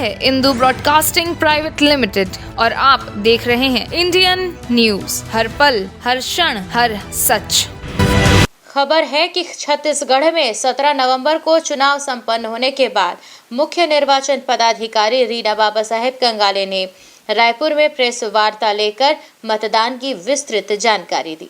है Indu broadcasting private limited और आप देख रहे हैं इंडियन न्यूज, हर पल, हर क्षण, हर सच। खबर है कि छत्तीसगढ़ में 17 नवंबर को चुनाव संपन्न होने के बाद मुख्य निर्वाचन पदाधिकारी रीना बाबा साहेब कंगाले ने रायपुर में प्रेस वार्ता लेकर मतदान की विस्तृत जानकारी दी।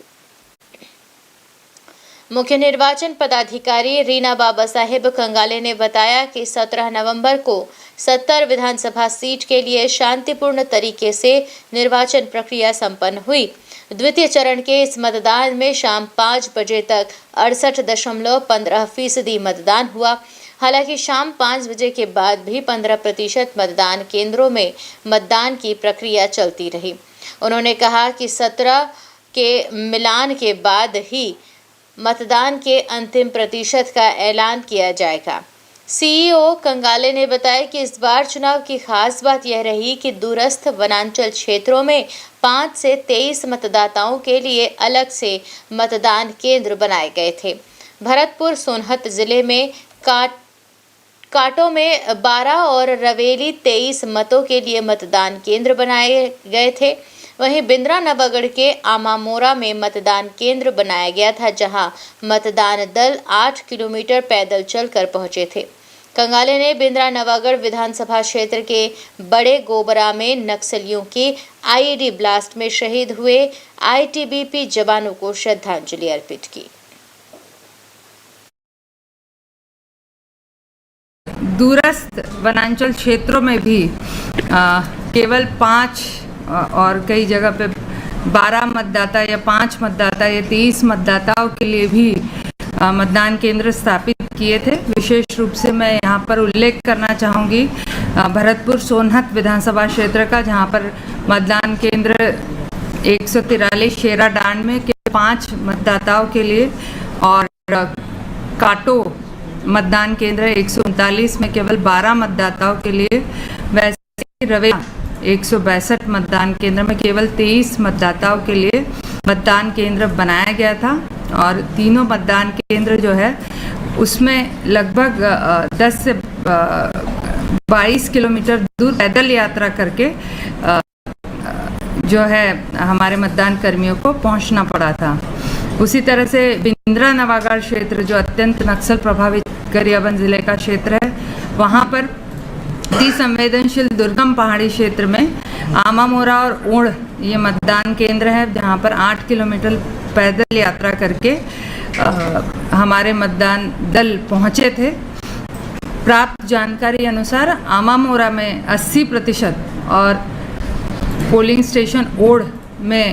मुख्य निर्वाचन पदाधिकारी रीना बाबा साहेब कंगाले ने बताया कि 17 नवंबर को 70 विधानसभा सीट के लिए शांतिपूर्ण तरीके से निर्वाचन प्रक्रिया संपन्न हुई। द्वितीय चरण के इस मतदान में शाम 5 बजे तक 68.15% मतदान हुआ। हालांकि शाम 5 बजे के बाद भी 15% मतदान केंद्रों में मतदान की प्रक्रिया चलती रही। उन्होंने कहा कि 17 के मिलान के बाद ही मतदान के अंतिम प्रतिशत का ऐलान किया जाएगा। सीईओ कंगाले ने बताया कि इस बार चुनाव की खास बात यह रही कि दूरस्थ वनांचल क्षेत्रों में 5 से 23 मतदाताओं के लिए अलग से मतदान केंद्र बनाए गए थे। भरतपुर सोनहत जिले में काटो में 12 और रवेली 23 मतों के लिए मतदान केंद्र बनाए गए थे। वहीं बिंद्रा नवागढ़ के आमामोरा में मतदान केंद्र बनाया गया था, जहां मतदान दल 8 किलोमीटर पैदल चलकर पहुंचे थे। कंगाले ने बिंद्रा नवागढ़ विधानसभा क्षेत्र के बड़े गोबरा में नक्सलियों की आईईडी ब्लास्ट में शहीद हुए आईटीबीपी जवानों को श्रद्धांजलि अर्पित की। दूरस्थ वनांचल क्षेत्रों में भी केवल 5 और कई जगह पे 12 मतदाता या 5 मतदाता या 23 मतदाताओं के लिए भी मतदान केंद्र स्थापित किए थे। विशेष रूप से मैं यहाँ पर उल्लेख करना चाहूँगी भरतपुर सोनहत विधानसभा क्षेत्र का, जहाँ पर मतदान केंद्र 143 शेराडांड में केवल 5 मतदाताओं के लिए और काटो मतदान केंद्र 139 में केवल 12 मतदाताओं के लिए, वैसे ही रवेला 162 मतदान केंद्र में केवल 23 मतदाताओं के लिए मतदान केंद्र बनाया गया था। और तीनों मतदान केंद्र जो है उसमें लगभग 10 से 22 किलोमीटर दूर पैदल यात्रा करके जो है हमारे मतदान कर्मियों को पहुंचना पड़ा था। उसी तरह से बिंद्रा नवागढ़ क्षेत्र जो अत्यंत नक्सल प्रभावित गरियाबंद जिले का क्षेत्र है, वहाँ पर अति संवेदनशील दुर्गम पहाड़ी क्षेत्र में आमामोरा और ओढ़ ये मतदान केंद्र है, जहाँ पर 8 किलोमीटर पैदल यात्रा करके हमारे मतदान दल पहुँचे थे। प्राप्त जानकारी अनुसार आमामोरा में 80% और पोलिंग स्टेशन ओढ़ में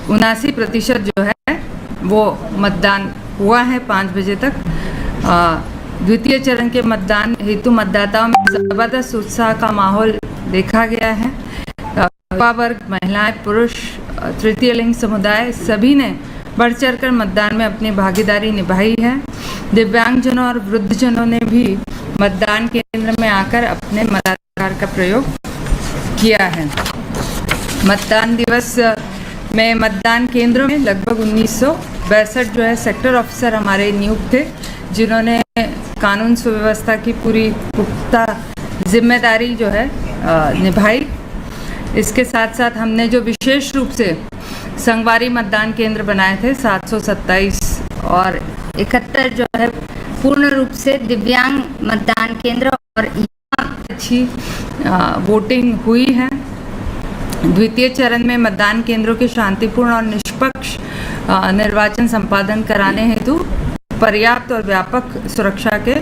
79% जो है वो मतदान हुआ है 5 बजे तक। द्वितीय चरण के मतदान हेतु मतदाताओं में जबरदस्त उत्साह का माहौल देखा गया है। युवा वर्ग, महिलाएं, पुरुष, तृतीय लिंग समुदाय सभी ने बढ़ चढ़कर मतदान में अपनी भागीदारी निभाई है। दिव्यांगजनों और वृद्धजनों ने भी मतदान केंद्र में आकर अपने मताधिकार का प्रयोग किया है। मतदान दिवस में मतदान केंद्रों में लगभग 1962 जो है सेक्टर ऑफिसर हमारे नियुक्त थे, जिन्होंने कानून सुव्यवस्था की पूरी पुख्ता जिम्मेदारी जो है निभाई। इसके साथ साथ हमने जो विशेष रूप से संगवारी मतदान केंद्र बनाए थे 727 और 71 जो है पूर्ण रूप से दिव्यांग मतदान केंद्र और अच्छी वोटिंग हुई है। द्वितीय चरण में मतदान केंद्रों के शांतिपूर्ण और निष्पक्ष निर्वाचन संपादन कराने हेतु पर्याप्त और व्यापक सुरक्षा के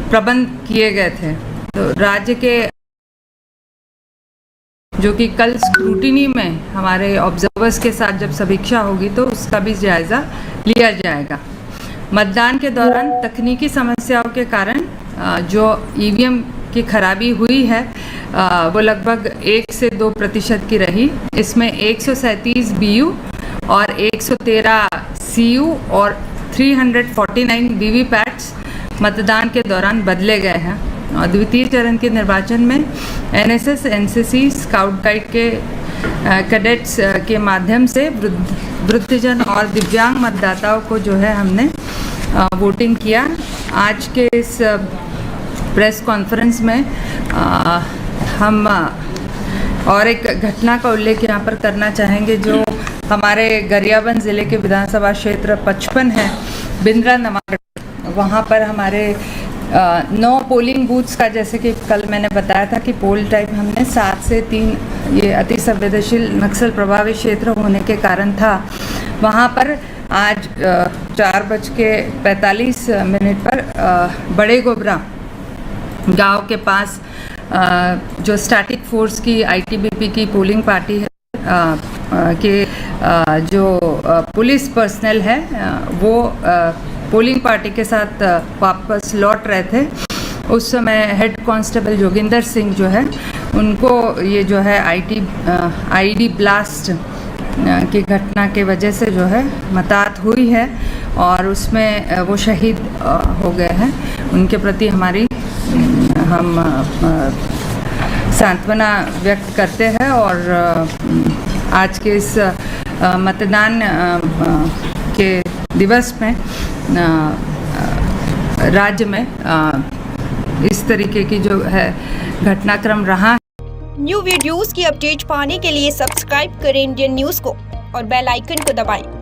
प्रबंध किए गए थे। तो राज्य के जो कि कल स्क्रूटिनी में हमारे ऑब्जर्वर्स के साथ जब समीक्षा होगी तो उसका भी जायजा लिया जाएगा। मतदान के दौरान तकनीकी समस्याओं के कारण जो ईवीएम की खराबी हुई है वो लगभग 1 से 2% की रही। इसमें 137 बीयू और 113 सीयू और 349 वीवीपैट्स मतदान के दौरान बदले गए हैं। और द्वितीय चरण के निर्वाचन में एनएसएस, एनसीसी, स्काउट गाइड के कैडेट्स के माध्यम से वृद्धजन और दिव्यांग मतदाताओं को जो है हमने वोटिंग किया। आज के इस प्रेस कॉन्फ्रेंस में हम और एक घटना का उल्लेख यहाँ पर करना चाहेंगे जो हमारे गरियाबंद ज़िले के विधानसभा क्षेत्र 55 है, बिंद्रा नवागढ़। वहाँ पर हमारे 9 पोलिंग बूथ्स का, जैसे कि कल मैंने बताया था कि पोल टाइम हमने 7 से 3 ये अति संवेदनशील नक्सल प्रभावित क्षेत्र होने के कारण था। वहाँ पर आज 4:45 पर बड़े गोबरा गांव के पास जो स्टैटिक फोर्स की आईटीबीपी की पोलिंग पार्टी है के जो पुलिस पर्सनल है वो पोलिंग पार्टी के साथ वापस लौट रहे थे। उस समय हेड कांस्टेबल जोगिंदर सिंह जो है उनको ये जो है आईडी ब्लास्ट की घटना के वजह से जो है मौत हुई है और उसमें वो शहीद हो गए हैं। उनके प्रति हम सांत्वना व्यक्त करते हैं और आज के इस मतदान के दिवस में राज्य में इस तरीके की जो है घटनाक्रम रहा। न्यू वीडियोस की अपडेट पाने के लिए सब्सक्राइब करें इंडियन न्यूज़ को और बेल आइकन को दबाएं।